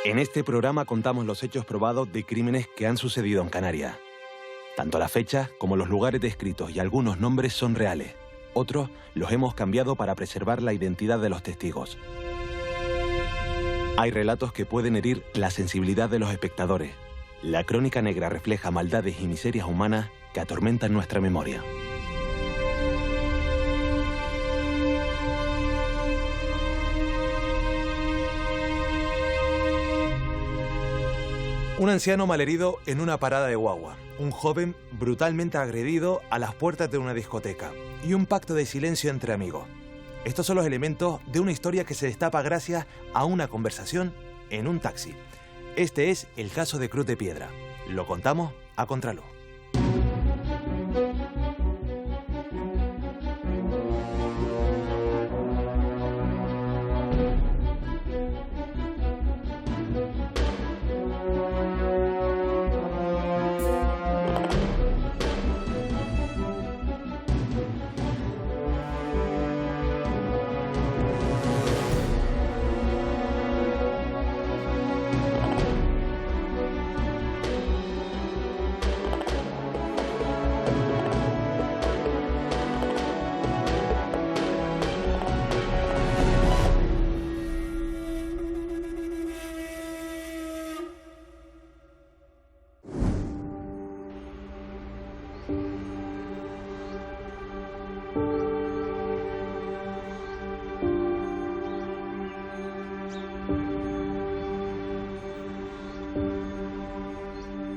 En este programa contamos los hechos probados de crímenes que han sucedido en Canarias. Tanto la fecha como los lugares descritos y algunos nombres son reales. Otros los hemos cambiado para preservar la identidad de los testigos. Hay relatos que pueden herir la sensibilidad de los espectadores. La crónica negra refleja maldades y miserias humanas que atormentan nuestra memoria. Un anciano malherido en una parada de guagua. Un joven brutalmente agredido a las puertas de una discoteca. Y un pacto de silencio entre amigos. Estos son los elementos de una historia que se destapa gracias a una conversación en un taxi. Este es el caso de Cruz de Piedra. Lo contamos a contraluz.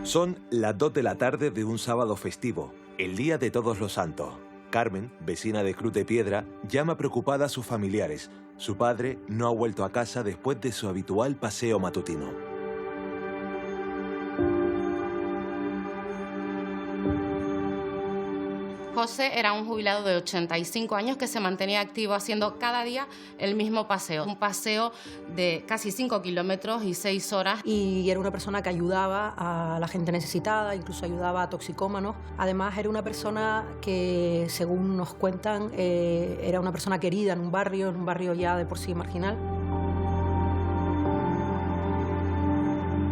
Son las 2 de la tarde de un sábado festivo, el Día de Todos los Santos. Carmen, vecina de Cruz de Piedra, llama preocupada a sus familiares. Su padre no ha vuelto a casa después de su habitual paseo matutino. José era un jubilado de 85 años que se mantenía activo haciendo cada día el mismo paseo. Un paseo de casi 5 kilómetros y 6 horas. Y era una persona que ayudaba a la gente necesitada, incluso ayudaba a toxicómanos. Además, era una persona que, según nos cuentan, era una persona querida en un barrio ya de por sí marginal.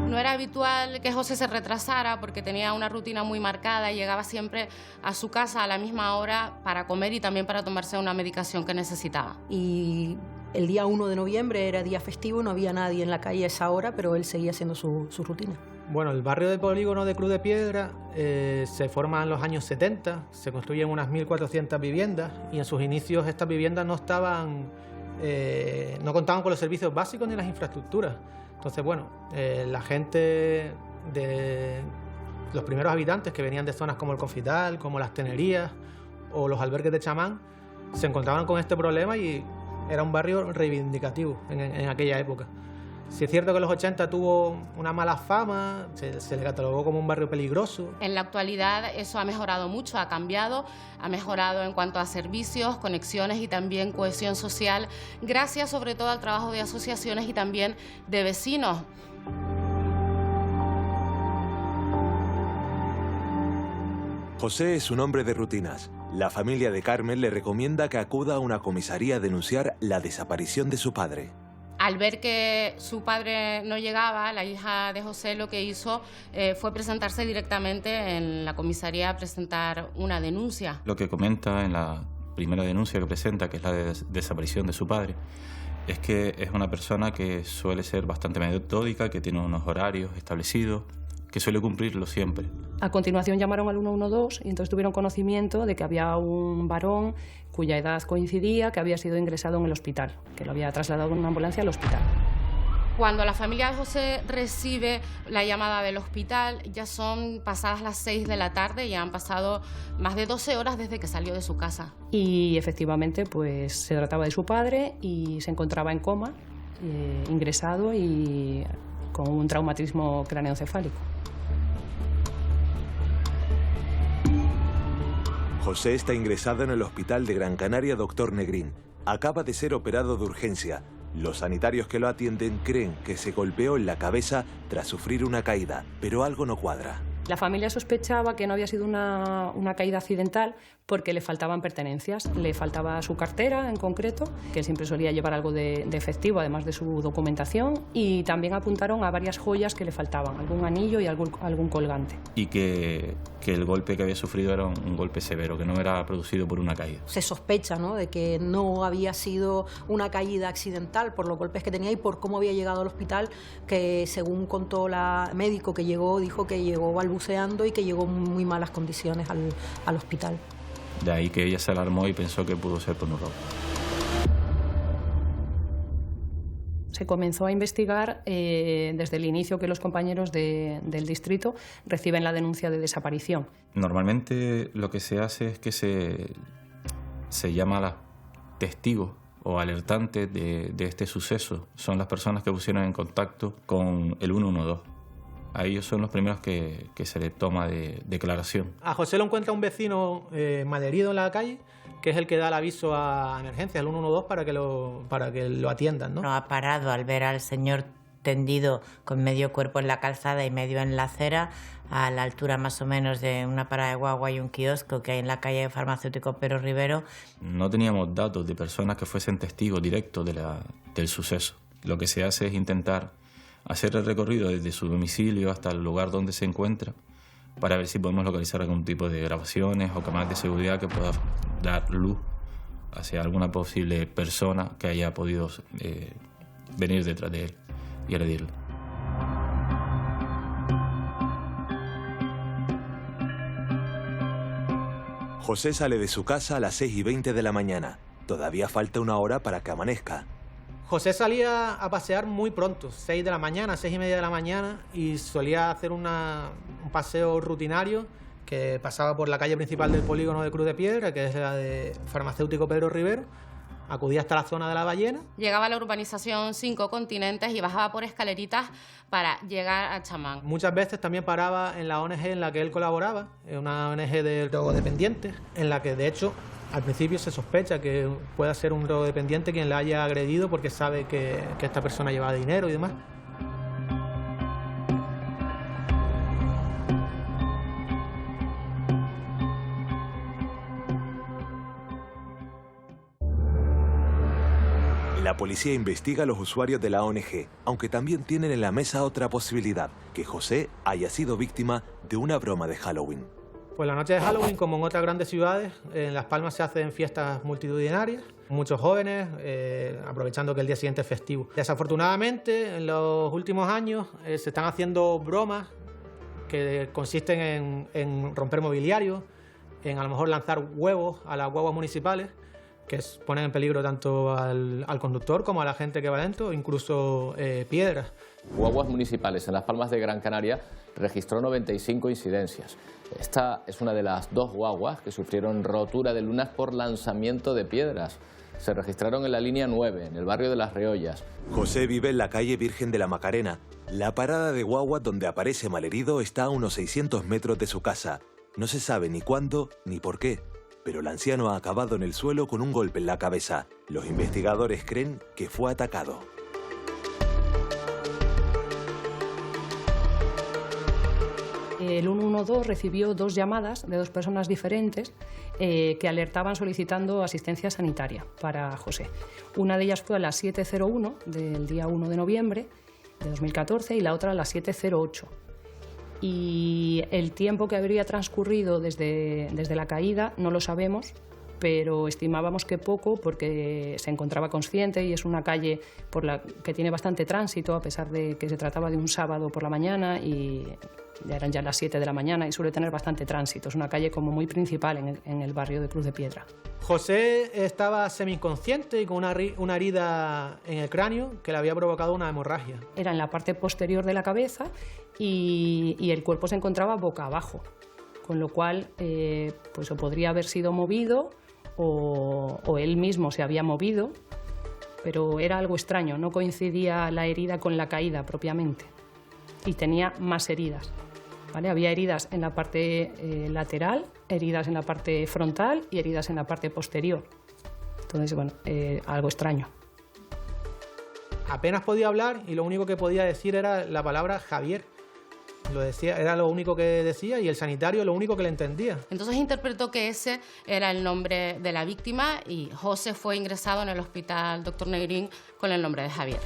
No era habitual que José se retrasara porque tenía una rutina muy marcada y llegaba siempre a su casa a la misma hora para comer y también para tomarse una medicación que necesitaba. Y el día 1 de noviembre era día festivo, no había nadie en la calle a esa hora, pero él seguía haciendo su rutina. Bueno, el barrio de Polígono de Cruz de Piedra se forma en los años 70, se construyen unas 1.400 viviendas y en sus inicios estas viviendas no contaban con los servicios básicos ni las infraestructuras. Entonces, bueno, la gente, los primeros habitantes que venían de zonas como el Confital, como las Tenerías o los albergues de chamán, se encontraban con este problema y era un barrio reivindicativo en aquella época. Sí es cierto que en los 80 tuvo una mala fama, se le catalogó como un barrio peligroso. En la actualidad eso ha mejorado mucho, ha cambiado, ha mejorado en cuanto a servicios, conexiones y también cohesión social, gracias sobre todo al trabajo de asociaciones y también de vecinos. José es un hombre de rutinas. La familia de Carmen le recomienda que acuda a una comisaría a denunciar la desaparición de su padre. Al ver que su padre no llegaba, la hija de José lo que hizo fue presentarse directamente en la comisaría a presentar una denuncia. Lo que comenta en la primera denuncia que presenta, que es la de desaparición de su padre, es que es una persona que suele ser bastante metódica, que tiene unos horarios establecidos, que suele cumplirlo siempre. A continuación llamaron al 112 y entonces tuvieron conocimiento de que había un varón cuya edad coincidía, que había sido ingresado en el hospital, que lo había trasladado en una ambulancia al hospital. Cuando la familia de José recibe la llamada del hospital, ya son pasadas las 6 de la tarde, ya han pasado más de 12 horas desde que salió de su casa. Y efectivamente pues se trataba de su padre y se encontraba en coma, ingresado y con un traumatismo craneoencefálico. José está ingresado en el hospital de Gran Canaria Dr. Negrín. Acaba de ser operado de urgencia. Los sanitarios que lo atienden creen que se golpeó en la cabeza tras sufrir una caída, pero algo no cuadra. La familia sospechaba que no había sido una caída accidental porque le faltaban pertenencias. Le faltaba su cartera en concreto, que él siempre solía llevar algo de efectivo, además de su documentación, y también apuntaron a varias joyas que le faltaban, algún anillo y algún colgante. Y que el golpe que había sufrido era un golpe severo, que no era producido por una caída. Se sospecha, ¿no?, de que no había sido una caída accidental por los golpes que tenía y por cómo había llegado al hospital, que según contó la médico que llegó, dijo que llegó balbuceando y que llegó en muy malas condiciones al hospital. De ahí que ella se alarmó y pensó que pudo ser por un robo. Se comenzó a investigar desde el inicio que los compañeros del distrito reciben la denuncia de desaparición. Normalmente lo que se hace es que se llama a los testigos o alertantes de este suceso. Son las personas que pusieron en contacto con el 112. A ellos son los primeros que se les toma de declaración. A José lo encuentra un vecino malherido en la calle, que es el que da el aviso a emergencias, al 112, para que lo atiendan, ¿no? No ha parado al ver al señor tendido con medio cuerpo en la calzada y medio en la acera, a la altura más o menos de una parada de guagua y un kiosco que hay en la calle Farmacéutico Pedro Rivero. No teníamos datos de personas que fuesen testigos directos del suceso. Lo que se hace es intentar hacer el recorrido desde su domicilio hasta el lugar donde se encuentra para ver si podemos localizar algún tipo de grabaciones o cámaras de seguridad que pueda dar luz hacia alguna posible persona que haya podido venir detrás de él y agredirle. José sale de su casa a las 6:20 de la mañana. Todavía falta una hora para que amanezca. José salía a pasear muy pronto, 6 de la mañana, 6:30 de la mañana, y solía hacer un paseo rutinario que pasaba por la calle principal del polígono de Cruz de Piedra, que es la de Farmacéutico Pedro Rivero, acudía hasta la zona de la Ballena. Llegaba a la urbanización 5 Continentes y bajaba por escaleritas para llegar a Chamán. Muchas veces también paraba en la ONG en la que él colaboraba, una ONG de drogodependientes, en la que de hecho al principio se sospecha que pueda ser un drogodependiente quien la haya agredido porque sabe que esta persona llevaba dinero y demás. La policía investiga a los usuarios de la ONG, aunque también tienen en la mesa otra posibilidad, que José haya sido víctima de una broma de Halloween. Pues la noche de Halloween, como en otras grandes ciudades, en Las Palmas se hacen fiestas multitudinarias, muchos jóvenes, aprovechando que el día siguiente es festivo. Desafortunadamente, en los últimos años se están haciendo bromas que consisten en romper mobiliario, en a lo mejor lanzar huevos a las guaguas municipales, que ponen en peligro tanto al conductor como a la gente que va dentro, incluso piedras. Guaguas municipales en Las Palmas de Gran Canaria registró 95 incidencias. Esta es una de las 2 guaguas que sufrieron rotura de lunas por lanzamiento de piedras. Se registraron en la línea 9, en el barrio de Las Reollas. José vive en la calle Virgen de la Macarena. La parada de guagua donde aparece malherido está a unos 600 metros de su casa. No se sabe ni cuándo ni por qué, pero el anciano ha acabado en el suelo con un golpe en la cabeza. Los investigadores creen que fue atacado. El 112 recibió 2 llamadas de 2 personas diferentes que alertaban solicitando asistencia sanitaria para José. Una de ellas fue a las 7:01 del día 1 de noviembre de 2014 y la otra a las 7:08. Y el tiempo que habría transcurrido desde la caída no lo sabemos, pero estimábamos que poco porque se encontraba consciente y es una calle por la que tiene bastante tránsito, a pesar de que se trataba de un sábado por la mañana y eran ya las 7 de la mañana y suele tener bastante tránsito. Es una calle como muy principal en el barrio de Cruz de Piedra. José estaba semi-inconsciente y con una herida en el cráneo que le había provocado una hemorragia. Era en la parte posterior de la cabeza y el cuerpo se encontraba boca abajo, con lo cual pues o podría haber sido movido o él mismo se había movido, pero era algo extraño, no coincidía la herida con la caída propiamente y tenía más heridas. ¿Vale? Había heridas en la parte lateral, heridas en la parte frontal y heridas en la parte posterior. Entonces, bueno, algo extraño. Apenas podía hablar y lo único que podía decir era la palabra Javier. Lo decía, era lo único que decía y el sanitario lo único que le entendía. Entonces interpretó que ese era el nombre de la víctima y José fue ingresado en el hospital Dr. Negrín con el nombre de Javier.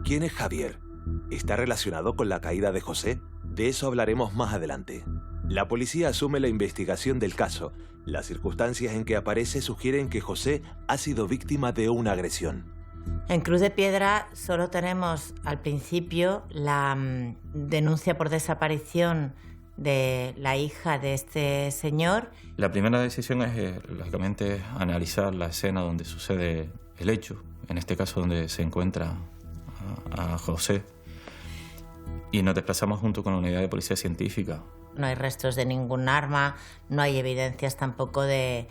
¿Quién es Javier? ¿Está relacionado con la caída de José? De eso hablaremos más adelante. La policía asume la investigación del caso. Las circunstancias en que aparece sugieren que José ha sido víctima de una agresión. En Cruz de Piedra solo tenemos al principio la denuncia por desaparición de la hija de este señor. La primera decisión es, lógicamente, analizar la escena donde sucede el hecho, en este caso donde se encuentra a José, y nos desplazamos junto con la unidad de policía científica. No hay restos de ningún arma, no hay evidencias tampoco de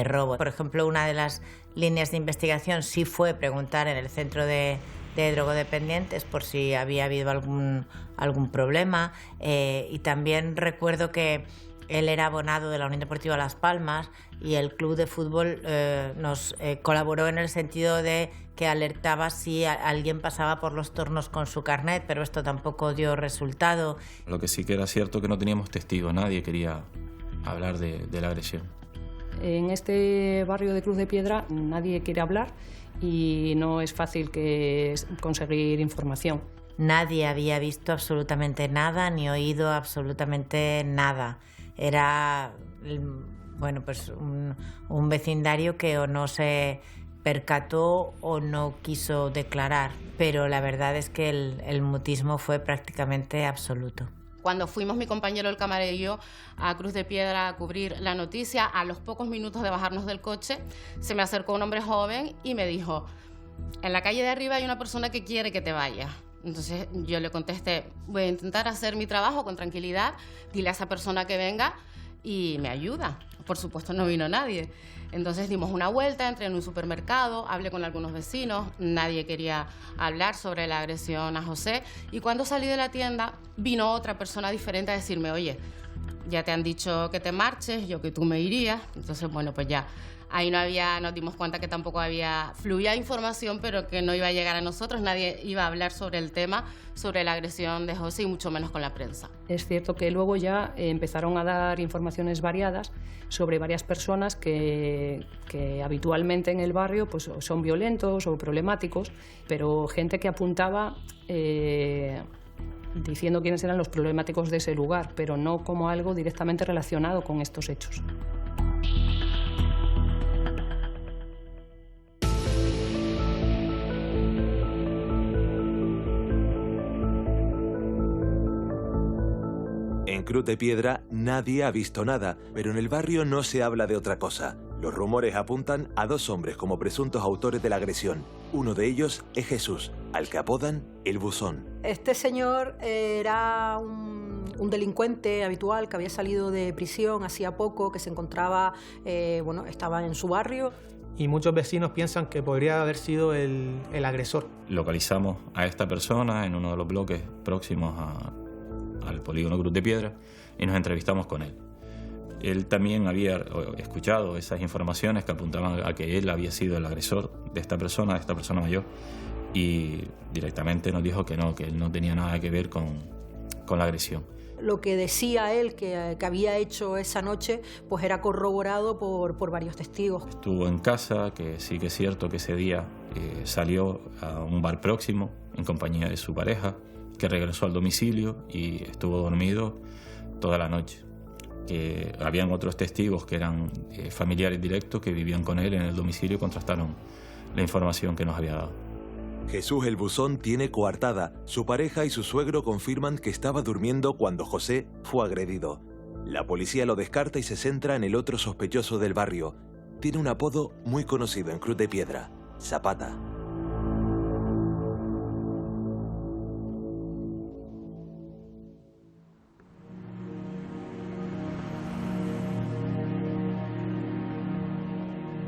robo. Por ejemplo, una de las líneas de investigación sí fue preguntar en el centro de drogodependientes por si había habido algún problema, y también recuerdo que él era abonado de la Unión Deportiva Las Palmas y el club de fútbol nos colaboró en el sentido de que alertaba si alguien pasaba por los tornos con su carnet, pero esto tampoco dio resultado. Lo que sí que era cierto que no teníamos testigos, nadie quería hablar de la agresión. En este barrio de Cruz de Piedra nadie quiere hablar y no es fácil conseguir información. Nadie había visto absolutamente nada ni oído absolutamente nada. Era, bueno, pues un vecindario que o no se percató o no quiso declarar, pero la verdad es que el mutismo fue prácticamente absoluto. Cuando fuimos mi compañero el camarero y yo a Cruz de Piedra a cubrir la noticia, a los pocos minutos de bajarnos del coche, se me acercó un hombre joven y me dijo: en la calle de arriba hay una persona que quiere que te vayas. Entonces yo le contesté: voy a intentar hacer mi trabajo con tranquilidad, dile a esa persona que venga y me ayuda. Por supuesto no vino nadie. Entonces dimos una vuelta, entré en un supermercado, hablé con algunos vecinos, nadie quería hablar sobre la agresión a José, y cuando salí de la tienda vino otra persona diferente a decirme: oye, ya te han dicho que te marches, yo que tú me irías. Entonces, bueno, pues ya ahí nos dimos cuenta que tampoco fluía información, pero que no iba a llegar a nosotros, nadie iba a hablar sobre el tema, sobre la agresión de José, y mucho menos con la prensa. Es cierto que luego ya empezaron a dar informaciones variadas sobre varias personas que habitualmente en el barrio pues son violentos o problemáticos, pero gente que apuntaba diciendo quiénes eran los problemáticos de ese lugar, pero no como algo directamente relacionado con estos hechos. En Cruz de Piedra nadie ha visto nada, pero en el barrio no se habla de otra cosa. Los rumores apuntan a dos hombres como presuntos autores de la agresión. Uno de ellos es Jesús, al que apodan el Buzón. Este señor era un delincuente habitual que había salido de prisión hacía poco, que se encontraba, estaba en su barrio. Y muchos vecinos piensan que podría haber sido el agresor. Localizamos a esta persona en uno de los bloques próximos al polígono Cruz de Piedra y nos entrevistamos con él. Él también había escuchado esas informaciones que apuntaban a que él había sido el agresor de esta persona mayor, y directamente nos dijo que él no tenía nada que ver con la agresión. Lo que decía él que había hecho esa noche pues era corroborado por varios testigos. Estuvo en casa, que sí que es cierto que ese día salió a un bar próximo en compañía de su pareja, que regresó al domicilio y estuvo dormido toda la noche. Que habían otros testigos que eran familiares directos que vivían con él en el domicilio y contrastaron la información que nos había dado. Jesús el Buzón tiene coartada. Su pareja y su suegro confirman que estaba durmiendo cuando José fue agredido. La policía lo descarta y se centra en el otro sospechoso del barrio. Tiene un apodo muy conocido en Cruz de Piedra: Zapata.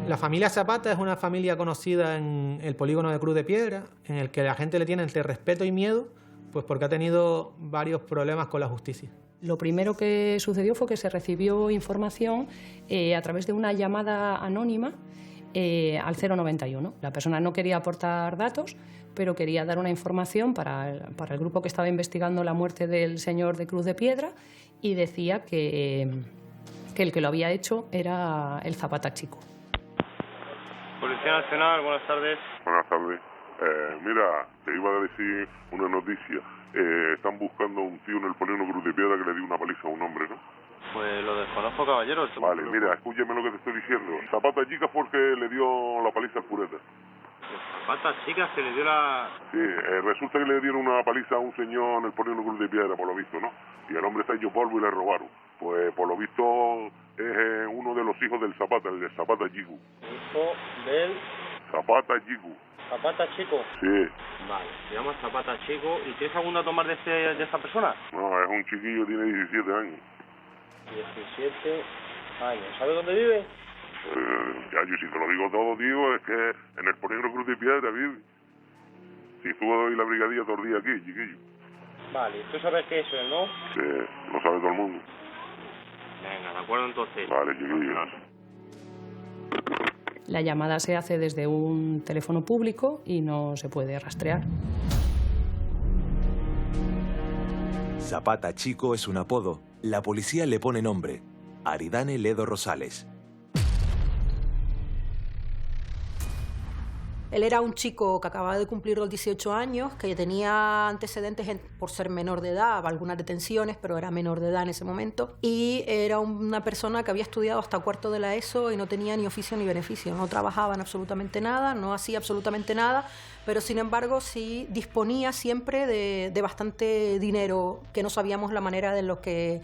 La familia Zapata es una familia conocida en el polígono de Cruz de Piedra, en el que la gente le tiene entre respeto y miedo, Pues porque ha tenido varios problemas con la justicia. Lo primero que sucedió fue que se recibió información a través de una llamada anónima al 091. La persona no quería aportar datos, pero quería dar una información para el grupo que estaba investigando la muerte del señor de Cruz de Piedra y decía que el que lo había hecho era el Zapata Chico. Policía Nacional, buenas tardes. Buenas tardes. Mira, te iba a decir una noticia. Están buscando a un tío en el Polígono Cruz de Piedra que le dio una paliza a un hombre, ¿no? Pues lo desconozco, caballero. Vale, mira, escúchame lo que te estoy diciendo. Zapata Chica fue el que le dio la paliza al pureta. Zapata Chica se le dio la... Sí, resulta que le dieron una paliza a un señor en el Polígono Cruz de Piedra, por lo visto, ¿no? Y el hombre está hecho polvo y le robaron. Pues por lo visto es uno de los hijos del Zapata, el de Zapata Chico. Hijo del... Zapata Chico. ¿Zapata Chico? Sí. Vale, se llama Zapata Chico. ¿Y tienes algún dato más de esta persona? No, es un chiquillo, tiene 17 años. 17 años. ¿Sabes dónde vive? Ya, yo si te lo digo todo, tío, es que en el Polígono Cruz de Piedra vive. Si estuvo hoy la brigadilla todo el día aquí, chiquillo. Vale, tú sabes que es él, ¿no? Sí, lo sabe todo el mundo. Venga, de acuerdo entonces. Vale, chiquillo. La llamada se hace desde un teléfono público y no se puede rastrear. Zapata Chico es un apodo. La policía le pone nombre: Aridane Ledo Rosales. Él era un chico que acababa de cumplir los 18 años, que tenía antecedentes por ser menor de edad, algunas detenciones, pero era menor de edad en ese momento. Y era una persona que había estudiado hasta cuarto de la ESO y no tenía ni oficio ni beneficio. No trabajaba en absolutamente nada, no hacía absolutamente nada, pero sin embargo sí disponía siempre de bastante dinero, que no sabíamos la manera de lo que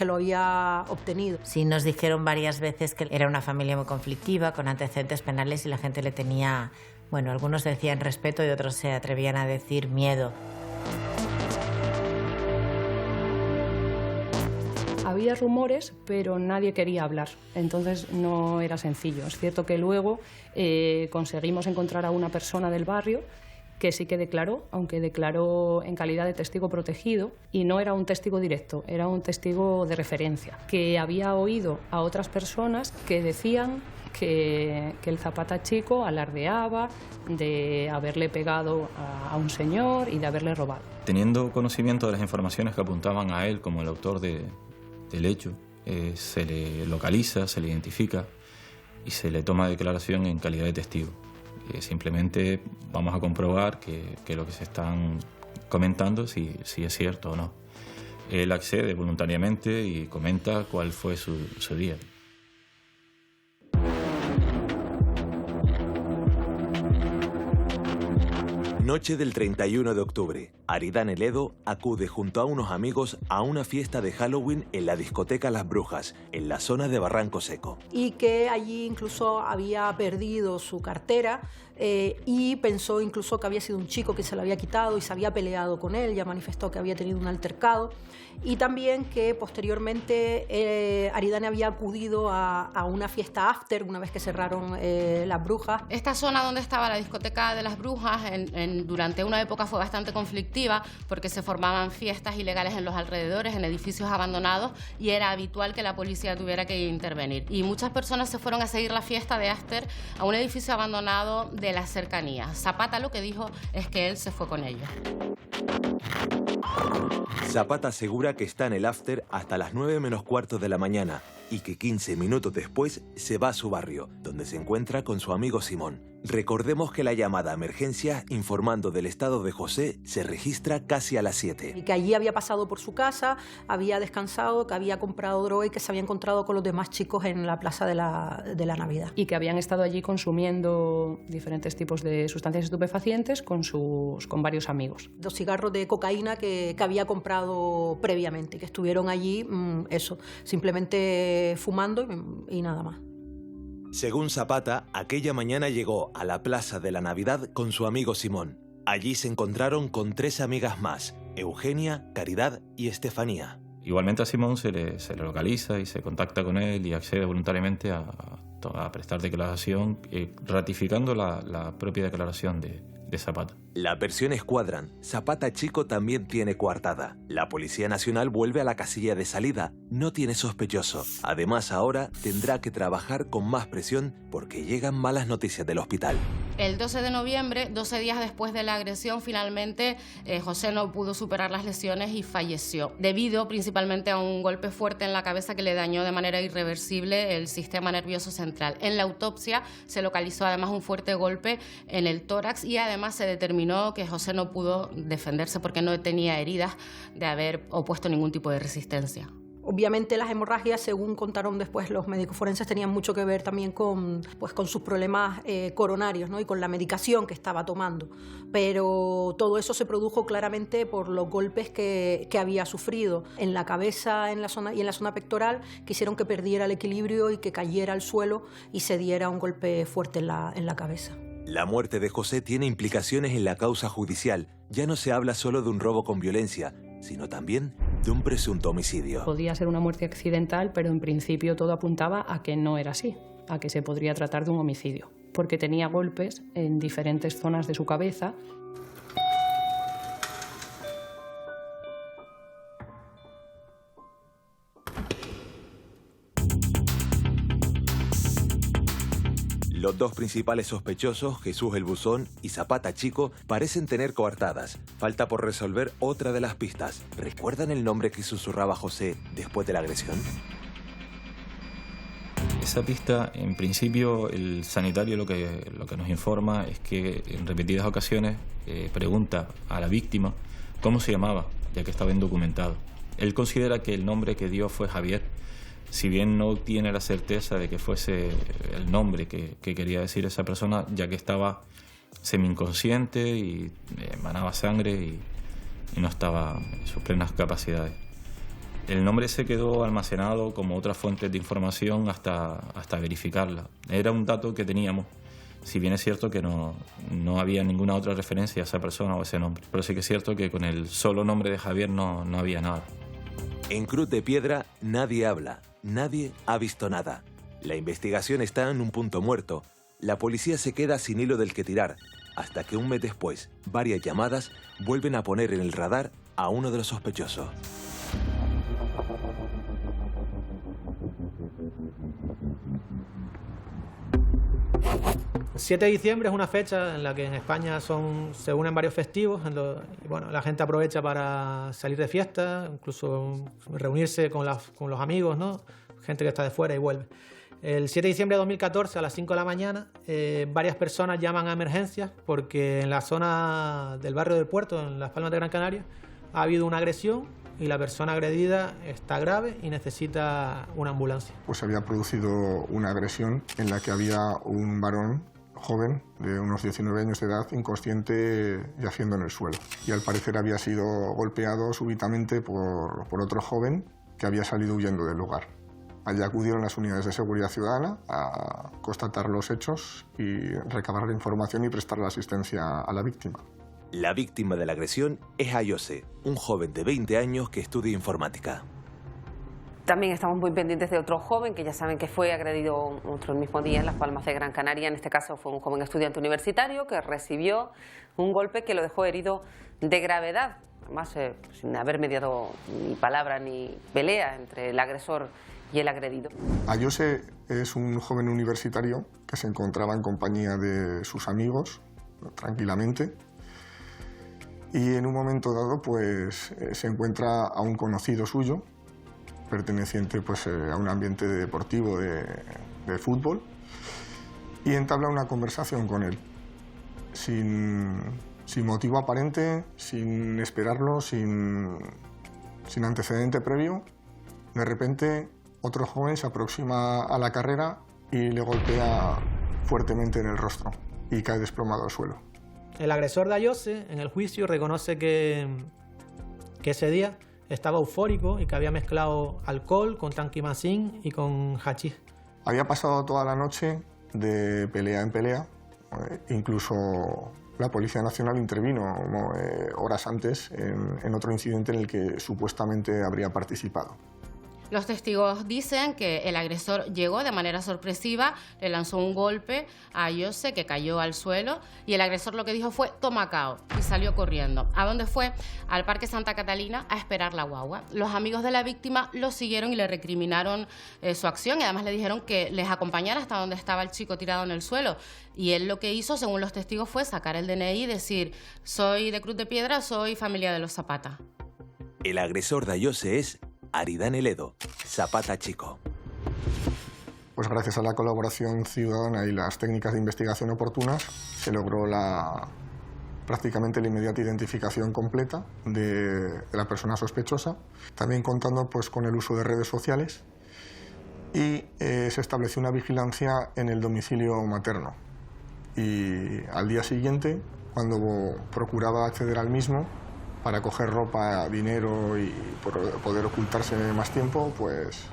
lo había obtenido. Sí, nos dijeron varias veces que era una familia muy conflictiva, con antecedentes penales, y la gente le tenía... Bueno, algunos decían respeto y otros se atrevían a decir miedo. Había rumores, pero nadie quería hablar, entonces no era sencillo. Es cierto que luego conseguimos encontrar a una persona del barrio que sí que declaró, aunque declaró en calidad de testigo protegido, y no era un testigo directo, era un testigo de referencia, que había oído a otras personas que decían que el Zapata Chico alardeaba de haberle pegado a un señor y de haberle robado. Teniendo conocimiento de las informaciones que apuntaban a él como el autor del hecho, se le localiza, se le identifica y se le toma declaración en calidad de testigo. Simplemente vamos a comprobar que lo que se están comentando si es cierto o no. Él accede voluntariamente y comenta cuál fue su día. Noche del 31 de octubre, Aridane Ledo acude junto a unos amigos a una fiesta de Halloween en la discoteca Las Brujas, en la zona de Barranco Seco. Y que allí incluso había perdido su cartera y pensó incluso que había sido un chico que se la había quitado y se había peleado con él, ya manifestó que había tenido un altercado, y también que posteriormente Aridane había acudido a una fiesta after una vez que cerraron Las Brujas. Esta zona donde estaba la discoteca de Las Brujas durante una época fue bastante conflictiva porque se formaban fiestas ilegales en los alrededores, en edificios abandonados, y era habitual que la policía tuviera que intervenir. Y muchas personas se fueron a seguir la fiesta de after a un edificio abandonado de las cercanías. Zapata lo que dijo es que él se fue con ellos. Zapata asegura que está en el after hasta las 9 menos cuarto de la mañana y que 15 minutos después se va a su barrio, donde se encuentra con su amigo Simón. Recordemos que la llamada a emergencia informando del estado de José se registra casi a las 7. Y que allí había pasado por su casa, había descansado, que había comprado droga y que se había encontrado con los demás chicos en la plaza de la Navidad. Y que habían estado allí consumiendo diferentes tipos de sustancias estupefacientes con varios amigos. 2 cigarros de cocaína que había comprado previamente, que estuvieron allí, simplemente fumando y nada más. Según Zapata, aquella mañana llegó a la Plaza de la Navidad con su amigo Simón. Allí se encontraron con 3 amigas más, Eugenia, Caridad y Estefanía. Igualmente a Simón se le localiza y se contacta con él y accede voluntariamente a prestar declaración, ratificando la propia declaración Zapata. Las versiones cuadran. Zapata Chico también tiene coartada. La Policía Nacional vuelve a la casilla de salida. No tiene sospechoso. Además, ahora tendrá que trabajar con más presión porque llegan malas noticias del hospital. El 12 de noviembre, 12 días después de la agresión, finalmente José no pudo superar las lesiones y falleció, debido principalmente a un golpe fuerte en la cabeza que le dañó de manera irreversible el sistema nervioso central. En la autopsia se localizó además un fuerte golpe en el tórax y además se determinó que José no pudo defenderse porque no tenía heridas de haber opuesto ningún tipo de resistencia. Obviamente las hemorragias, según contaron después los médicos forenses, tenían mucho que ver también con sus problemas coronarios, ¿no? Y con la medicación que estaba tomando. Pero todo eso se produjo claramente por los golpes que había sufrido en la cabeza en la zona pectoral, que hicieron que perdiera el equilibrio y que cayera al suelo y se diera un golpe fuerte en la cabeza. La muerte de José tiene implicaciones en la causa judicial. Ya no se habla solo de un robo con violencia, sino también de un presunto homicidio. Podía ser una muerte accidental, pero en principio todo apuntaba a que no era así, a que se podría tratar de un homicidio, porque tenía golpes en diferentes zonas de su cabeza. Los dos principales sospechosos, Jesús el Buzón y Zapata Chico, parecen tener coartadas. Falta por resolver otra de las pistas. ¿Recuerdan el nombre que susurraba José después de la agresión? Esa pista, en principio, el sanitario lo que nos informa es que en repetidas ocasiones pregunta a la víctima cómo se llamaba, ya que estaba indocumentado. Él considera que el nombre que dio fue Javier. Si bien no tiene la certeza de que fuese el nombre que quería decir esa persona, ya que estaba semi-inconsciente y emanaba sangre y no estaba en sus plenas capacidades. El nombre se quedó almacenado como otra fuente de información hasta verificarla. Era un dato que teníamos, si bien es cierto que no había ninguna otra referencia a esa persona o a ese nombre. Pero sí que es cierto que con el solo nombre de Javier no había nada. En Cruz de Piedra nadie habla. Nadie ha visto nada. La investigación está en un punto muerto. La policía se queda sin hilo del que tirar, hasta que un mes después, varias llamadas vuelven a poner en el radar a uno de los sospechosos. El 7 de diciembre es una fecha en la que en España se unen varios festivos. Y bueno, la gente aprovecha para salir de fiesta, incluso reunirse con los amigos, ¿no? Gente que está de fuera y vuelve. El 7 de diciembre de 2014, a las 5 de la mañana, varias personas llaman a emergencias porque en la zona del barrio del Puerto, en Las Palmas de Gran Canaria, ha habido una agresión y la persona agredida está grave y necesita una ambulancia. Pues había producido una agresión en la que había un varón joven de unos 19 años de edad, inconsciente, yaciendo en el suelo. Y al parecer había sido golpeado súbitamente por otro joven que había salido huyendo del lugar. Allí acudieron las unidades de seguridad ciudadana a constatar los hechos y recabar la información y prestar la asistencia a la víctima. La víctima de la agresión es Ayose, un joven de 20 años que estudia informática. También estamos muy pendientes de otro joven que ya saben que fue agredido el mismo día en Las Palmas de Gran Canaria. En este caso fue un joven estudiante universitario que recibió un golpe que lo dejó herido de gravedad, además sin haber mediado ni palabra ni pelea entre el agresor y el agredido. Ayose es un joven universitario que se encontraba en compañía de sus amigos, tranquilamente, y en un momento dado pues se encuentra a un conocido suyo, perteneciente pues, a un ambiente deportivo de fútbol, y entabla una conversación con él, sin motivo aparente, sin esperarlo, sin antecedente previo. De repente otro joven se aproxima a la carrera y le golpea fuertemente en el rostro y cae desplomado al suelo. El agresor de Ayose en el juicio reconoce que ese día estaba eufórico y que había mezclado alcohol con tanquimacín y con hachís. Había pasado toda la noche de pelea en pelea. Incluso la Policía Nacional intervino horas antes en otro incidente en el que supuestamente habría participado. Los testigos dicen que el agresor llegó de manera sorpresiva, le lanzó un golpe a José, que cayó al suelo, y el agresor lo que dijo fue toma cao, y salió corriendo. ¿A dónde fue? Al Parque Santa Catalina a esperar la guagua. Los amigos de la víctima lo siguieron y le recriminaron su acción, y además le dijeron que les acompañara hasta donde estaba el chico tirado en el suelo. Y él lo que hizo, según los testigos, fue sacar el DNI y decir: soy de Cruz de Piedra, soy familia de los Zapata. El agresor de José es Aridane Ledo, Zapata Chico. Pues gracias a la colaboración ciudadana y las técnicas de investigación oportunas se logró prácticamente la inmediata identificación completa de la persona sospechosa, también contando pues con el uso de redes sociales, y se estableció una vigilancia en el domicilio materno. Y al día siguiente, cuando procuraba acceder al mismo para coger ropa, dinero y poder ocultarse más tiempo, pues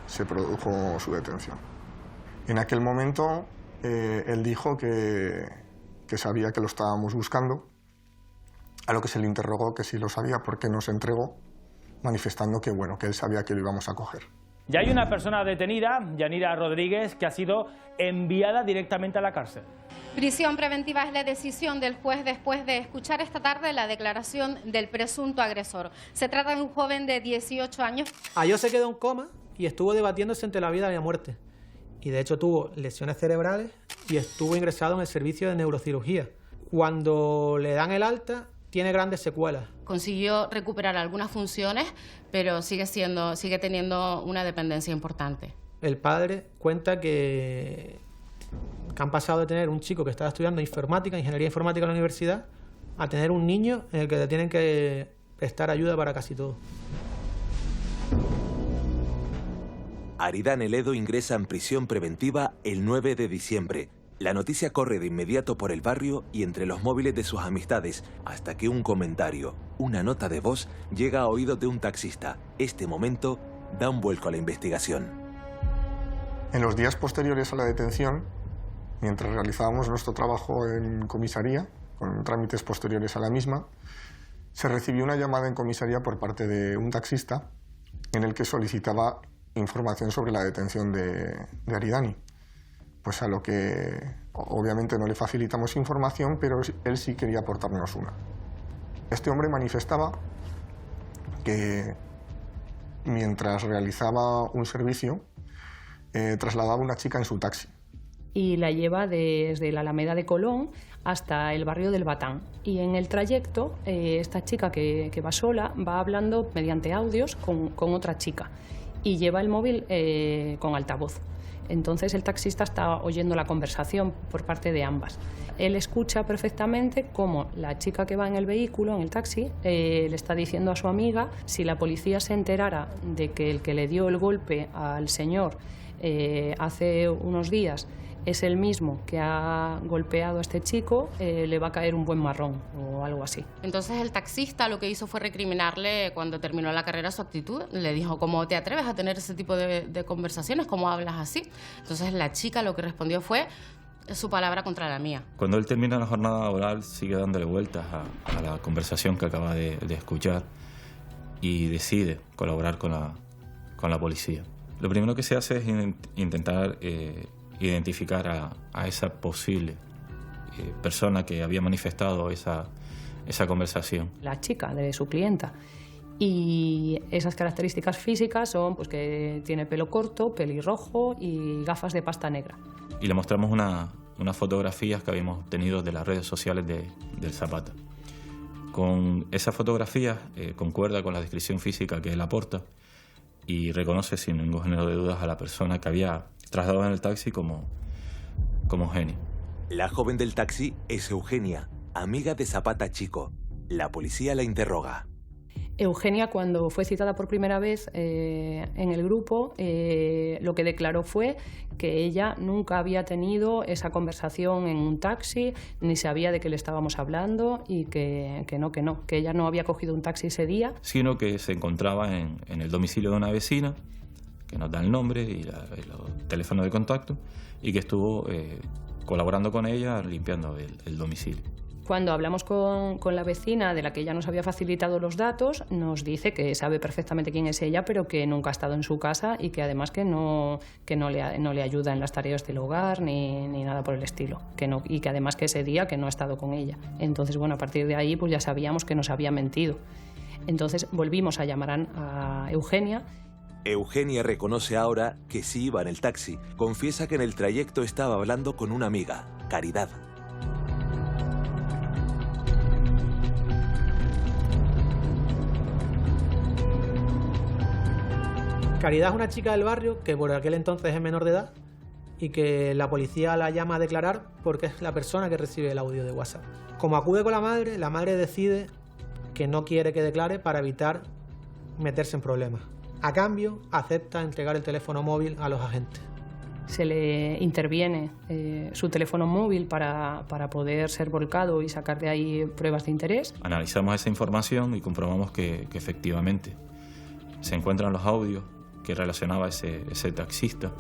se produjo su detención. En aquel momento él dijo que sabía que lo estábamos buscando, a lo que se le interrogó que si lo sabía, por qué no se entregó, manifestando que, bueno, que él sabía que lo íbamos a coger. Ya hay una persona detenida, Yanira Rodríguez, que ha sido enviada directamente a la cárcel. Prisión preventiva es la decisión del juez después de escuchar esta tarde la declaración del presunto agresor. Se trata de un joven de 18 años. Ayo se quedó en coma y estuvo debatiéndose entre la vida y la muerte. Y de hecho tuvo lesiones cerebrales y estuvo ingresado en el servicio de neurocirugía. Cuando le dan el alta, tiene grandes secuelas. Consiguió recuperar algunas funciones, pero sigue teniendo una dependencia importante. El padre cuenta que han pasado de tener un chico que estaba estudiando ingeniería informática en la universidad, a tener un niño en el que le tienen que prestar ayuda para casi todo. Aridane Ledo ingresa en prisión preventiva el 9 de diciembre. La noticia corre de inmediato por el barrio y entre los móviles de sus amistades, hasta que un comentario, una nota de voz, llega a oídos de un taxista. Este momento da un vuelco a la investigación. En los días posteriores a la detención, mientras realizábamos nuestro trabajo en comisaría, con trámites posteriores a la misma, se recibió una llamada en comisaría por parte de un taxista en el que solicitaba información sobre la detención de Aridane. Pues a lo que obviamente no le facilitamos información, pero él sí quería aportarnos una. Este hombre manifestaba que mientras realizaba un servicio, trasladaba a una chica en su taxi. Y la lleva desde la Alameda de Colón hasta el barrio del Batán. Y en el trayecto, esta chica que va sola va hablando mediante audios con otra chica y lleva el móvil con altavoz. Entonces el taxista está oyendo la conversación por parte de ambas. Él escucha perfectamente cómo la chica que va en el vehículo, en el taxi, le está diciendo a su amiga: si la policía se enterara de que el que le dio el golpe al señor hace unos días es el mismo que ha golpeado a este chico, le va a caer un buen marrón o algo así. Entonces el taxista lo que hizo fue recriminarle cuando terminó la carrera su actitud. Le dijo: ¿cómo te atreves a tener ese tipo de conversaciones? ¿Cómo hablas así? Entonces la chica lo que respondió fue: su palabra contra la mía. Cuando él termina la jornada laboral sigue dándole vueltas a la conversación que acaba de escuchar y decide colaborar con la policía. Lo primero que se hace es intentar identificar a esa posible persona que había manifestado esa conversación. La chica de su clienta. Y esas características físicas son pues, que tiene pelo corto, pelirrojo y gafas de pasta negra. Y le mostramos unas fotografías que habíamos obtenido de las redes sociales del Zapata. Con esas fotografías concuerda con la descripción física que él aporta y reconoce sin ningún género de dudas a la persona que había trasladado en el taxi como Eugenia. La joven del taxi es Eugenia, amiga de Zapata Chico. La policía la interroga. Eugenia, cuando fue citada por primera vez en el grupo, lo que declaró fue que ella nunca había tenido esa conversación en un taxi, ni sabía de qué le estábamos hablando y que ella no había cogido un taxi ese día. Sino que se encontraba en el domicilio de una vecina, que nos da el nombre y los teléfonos de contacto, y que estuvo colaborando con ella limpiando el domicilio. Cuando hablamos con la vecina de la que ella nos había facilitado los datos, nos dice que sabe perfectamente quién es ella, pero que nunca ha estado en su casa y que además que no le ayuda en las tareas del hogar ni nada por el estilo. Y que además que ese día que no ha estado con ella. Entonces, bueno, a partir de ahí pues ya sabíamos que nos había mentido. Entonces volvimos a llamar a Eugenia. Eugenia reconoce ahora que sí iba en el taxi. Confiesa que en el trayecto estaba hablando con una amiga, Caridad. Caridad es una chica del barrio que por aquel entonces es menor de edad y que la policía la llama a declarar porque es la persona que recibe el audio de WhatsApp. Como acude con la madre decide que no quiere que declare para evitar meterse en problemas. A cambio, acepta entregar el teléfono móvil a los agentes. Se le interviene su teléfono móvil para poder ser volcado y sacar de ahí pruebas de interés. Analizamos esa información y comprobamos que efectivamente se encuentran los audios que relacionaba ese taxista.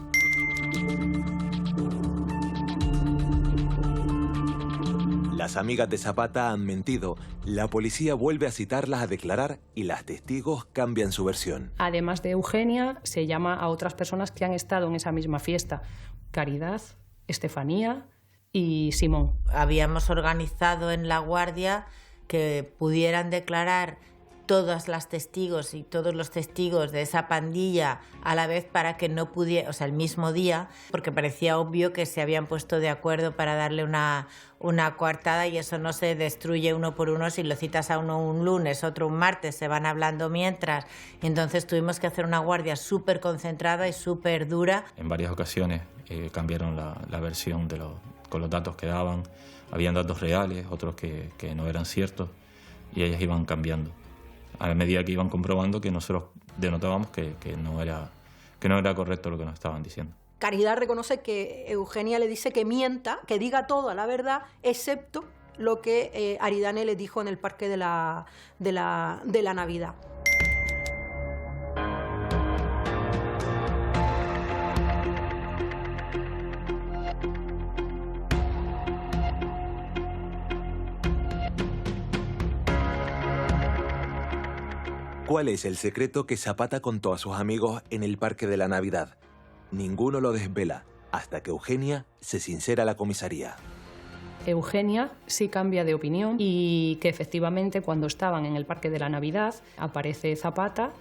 Las amigas de Zapata han mentido. La policía vuelve a citarlas a declarar y las testigos cambian su versión. Además de Eugenia, se llama a otras personas que han estado en esa misma fiesta. Caridad, Estefanía y Simón. Habíamos organizado en La Guardia que pudieran declarar todas las testigos y todos los testigos de esa pandilla a la vez para que no pudiera, o sea, el mismo día, porque parecía obvio que se habían puesto de acuerdo para darle una coartada y eso no se destruye uno por uno. Si lo citas a uno un lunes, otro un martes, se van hablando mientras. Y entonces tuvimos que hacer una guardia súper concentrada y súper dura. En varias ocasiones cambiaron la versión con los datos que daban. Habían datos reales, otros que no eran ciertos y ellas iban cambiando a medida que iban comprobando que nosotros denotábamos que no era correcto lo que nos estaban diciendo. Caridad reconoce que Eugenia le dice que mienta, que diga toda la verdad, excepto lo que Aridane le dijo en el parque de la Navidad. ¿Cuál es el secreto que Zapata contó a sus amigos en el parque de la Navidad? Ninguno lo desvela, hasta que Eugenia se sincera a la comisaría. Eugenia sí cambia de opinión y que efectivamente cuando estaban en el parque de la Navidad aparece Zapata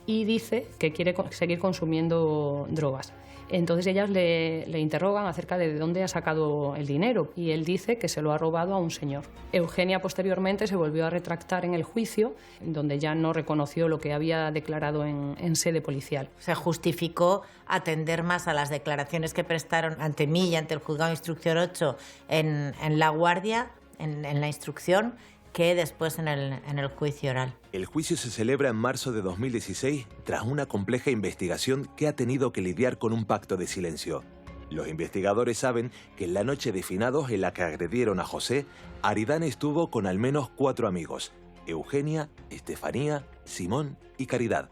y dice que quiere seguir consumiendo drogas. Entonces ellas le interrogan acerca de dónde ha sacado el dinero y él dice que se lo ha robado a un señor. Eugenia posteriormente se volvió a retractar en el juicio, donde ya no reconoció lo que había declarado en sede policial. Se justificó atender más a las declaraciones que prestaron ante mí y ante el juzgado de instrucción 8 en La Guardia, en la instrucción, que después en el juicio oral. El juicio se celebra en marzo de 2016 tras una compleja investigación que ha tenido que lidiar con un pacto de silencio. Los investigadores saben que en la noche de finados en la que agredieron a José, Aridane estuvo con al menos 4 amigos: Eugenia, Estefanía, Simón y Caridad.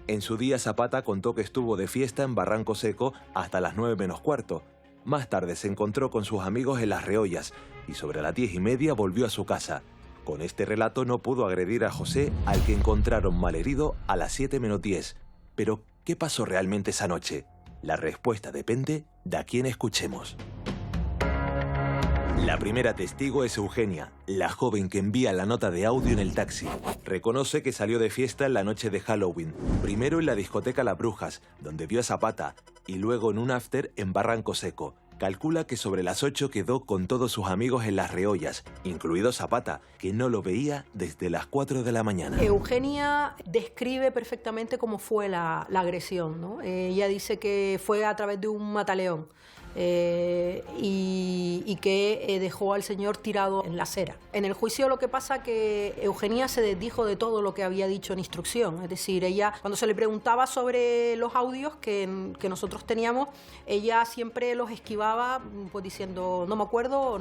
En su día, Zapata contó que estuvo de fiesta en Barranco Seco hasta las 9 menos cuarto. Más tarde se encontró con sus amigos en Las Reollas y sobre las 10:30 volvió a su casa. Con este relato no pudo agredir a José, al que encontraron malherido a las 7 menos 10. Pero, ¿qué pasó realmente esa noche? La respuesta depende de a quién escuchemos. La primera testigo es Eugenia, la joven que envía la nota de audio en el taxi. Reconoce que salió de fiesta en la noche de Halloween, primero en la discoteca Las Brujas, donde vio a Zapata, y luego en un after en Barranco Seco. Calcula que sobre las 8 quedó con todos sus amigos en Las Reollas, incluido Zapata, que no lo veía desde las 4 de la mañana. Eugenia describe perfectamente cómo fue la agresión, ¿no? Ella dice que fue a través de un mataleón y que dejó al señor tirado en la acera. En el juicio lo que pasa que Eugenia se desdijo de todo lo que había dicho en instrucción, es decir, ella cuando se le preguntaba sobre los audios que nosotros teníamos, ella siempre los esquivaba pues diciendo no me acuerdo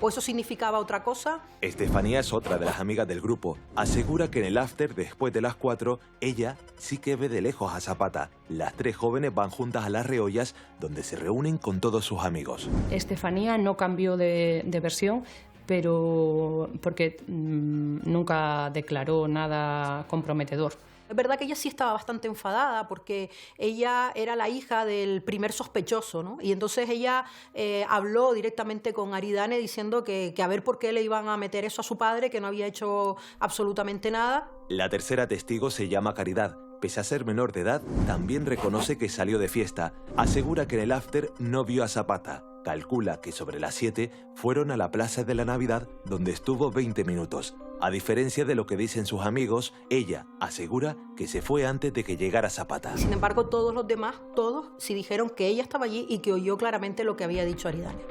o eso significaba otra cosa. Estefanía es otra de las amigas del grupo. Asegura que en el after después de las 4 ella sí que ve de lejos a Zapata. Las 3 jóvenes van juntas a Las Reollas, donde se reúnen con todos sus amigos. Estefanía no cambió de versión. pero porque nunca declaró nada comprometedor. Es verdad que ella sí estaba bastante enfadada porque ella era la hija del primer sospechoso, ¿no? Y entonces ella habló directamente con Aridane diciendo que a ver por qué le iban a meter eso a su padre, que no había hecho absolutamente nada. La tercera testigo se llama Caridad. Pese a ser menor de edad, también reconoce que salió de fiesta. Asegura que en el after no vio a Zapata. Calcula que sobre las 7 fueron a la Plaza de la Navidad, donde estuvo 20 minutos. A diferencia de lo que dicen sus amigos, ella asegura que se fue antes de que llegara Zapata. Sin embargo, todos los demás, todos, sí dijeron que ella estaba allí y que oyó claramente lo que había dicho Aridane.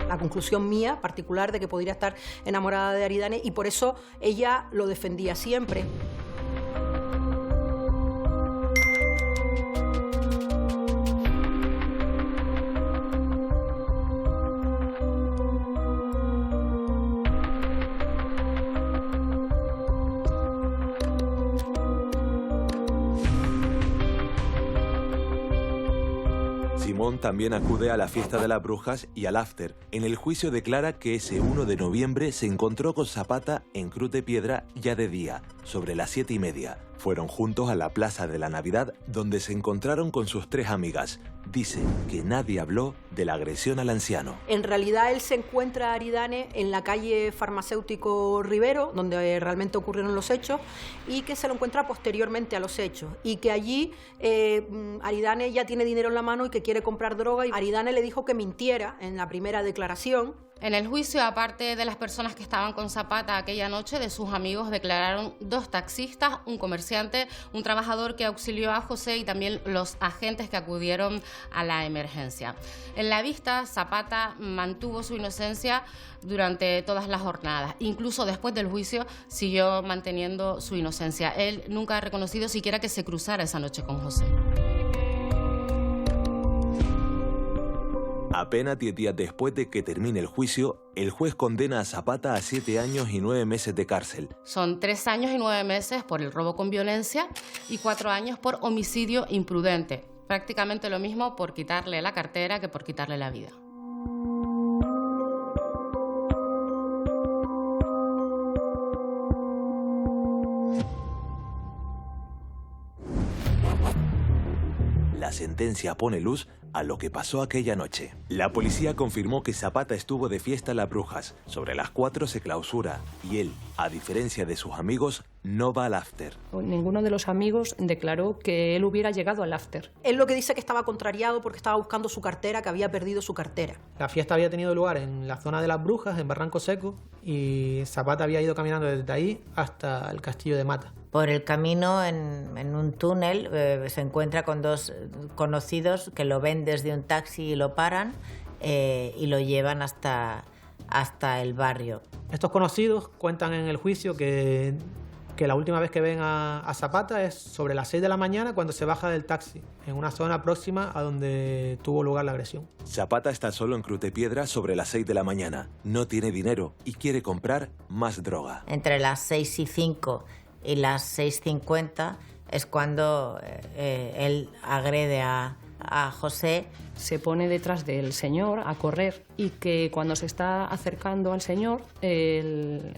La conclusión mía particular de que podría estar enamorada de Aridane, y por eso ella lo defendía siempre. Simón también acude a la fiesta de las brujas y al after. En el juicio declara que ese 1 de noviembre se encontró con Zapata en Cruz de Piedra ya de día, sobre las 7:30. Fueron juntos a la Plaza de la Navidad, donde se encontraron con sus 3 amigas. Dice que nadie habló de la agresión al anciano. En realidad él se encuentra a Aridane en la calle Farmacéutico Rivero, donde realmente ocurrieron los hechos, y que se lo encuentra posteriormente a los hechos. Y que allí Aridane ya tiene dinero en la mano y que quiere comprar droga, y Aridane le dijo que mintiera en la primera declaración. En el juicio, aparte de las personas que estaban con Zapata aquella noche, de sus amigos declararon 2 taxistas, un comerciante, un trabajador que auxilió a José y también los agentes que acudieron a la emergencia. En la vista, Zapata mantuvo su inocencia durante todas las jornadas. Incluso después del juicio siguió manteniendo su inocencia. Él nunca ha reconocido siquiera que se cruzara esa noche con José. Apenas 10 días después de que termine el juicio, el juez condena a Zapata a 7 años y 9 meses de cárcel. Son 3 años y 9 meses por el robo con violencia y 4 años por homicidio imprudente. Prácticamente lo mismo por quitarle la cartera que por quitarle la vida. La sentencia pone luz a lo que pasó aquella noche. La policía confirmó que Zapata estuvo de fiesta en Las Brujas. Sobre las 4 se clausura y él, a diferencia de sus amigos, no va al after. Ninguno de los amigos declaró que él hubiera llegado al after. Él lo que dice es que estaba contrariado porque estaba buscando su cartera, que había perdido su cartera. La fiesta había tenido lugar en la zona de Las Brujas, en Barranco Seco, y Zapata había ido caminando desde ahí hasta el Castillo de Mata. Por el camino, en un túnel, se encuentra con 2 conocidos que lo ven desde un taxi y lo paran y lo llevan hasta el barrio. Estos conocidos cuentan en el juicio que la última vez que ven a Zapata es sobre las 6 de la mañana cuando se baja del taxi, en una zona próxima a donde tuvo lugar la agresión. Zapata está solo en Cruz de Piedra sobre las 6 de la mañana. No tiene dinero y quiere comprar más droga. Entre las 6:05 y las 6:50 es cuando él agrede a José. Se pone detrás del señor a correr y que cuando se está acercando al señor,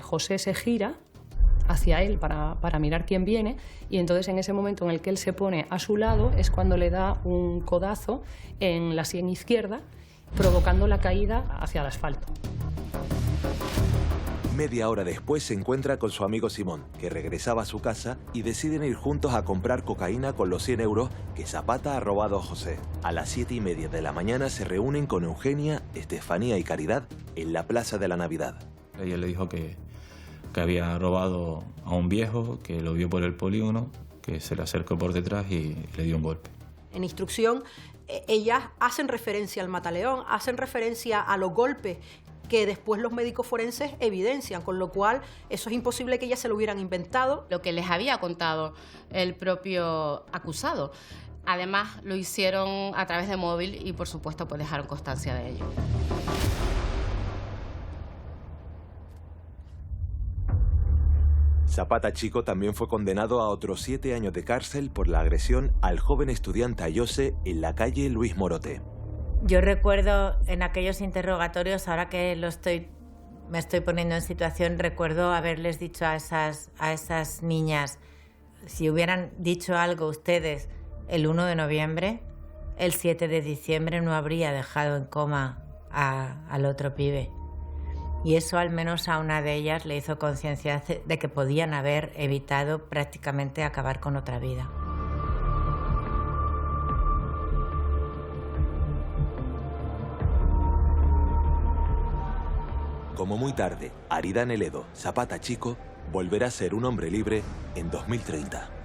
José se gira hacia él para mirar quién viene, y entonces en ese momento en el que él se pone a su lado es cuando le da un codazo en la sien izquierda, provocando la caída hacia el asfalto. Media hora después se encuentra con su amigo Simón, que regresaba a su casa, y deciden ir juntos a comprar cocaína con los 100 euros que Zapata ha robado a José. A las 7:30 de la mañana se reúnen con Eugenia, Estefanía y Caridad en la Plaza de la Navidad. Ella le dijo que había robado a un viejo, que lo vio por el polígono, que se le acercó por detrás y le dio un golpe. En instrucción, ellas hacen referencia al mataleón, hacen referencia a los golpes que después los médicos forenses evidencian, con lo cual eso es imposible que ellas se lo hubieran inventado. Lo que les había contado el propio acusado. Además, lo hicieron a través de móvil y, por supuesto, pues dejaron constancia de ello. Zapata Chico también fue condenado a otros 7 años de cárcel por la agresión al joven estudiante Ayose en la calle Luis Morote. Yo recuerdo en aquellos interrogatorios, ahora que me estoy poniendo en situación, recuerdo haberles dicho a esas niñas, si hubieran dicho algo ustedes el 1 de noviembre, el 7 de diciembre no habría dejado en coma al otro pibe. Y eso al menos a una de ellas le hizo conciencia de que podían haber evitado prácticamente acabar con otra vida. Como muy tarde, Aridane Ledo, Zapata Chico, volverá a ser un hombre libre en 2030.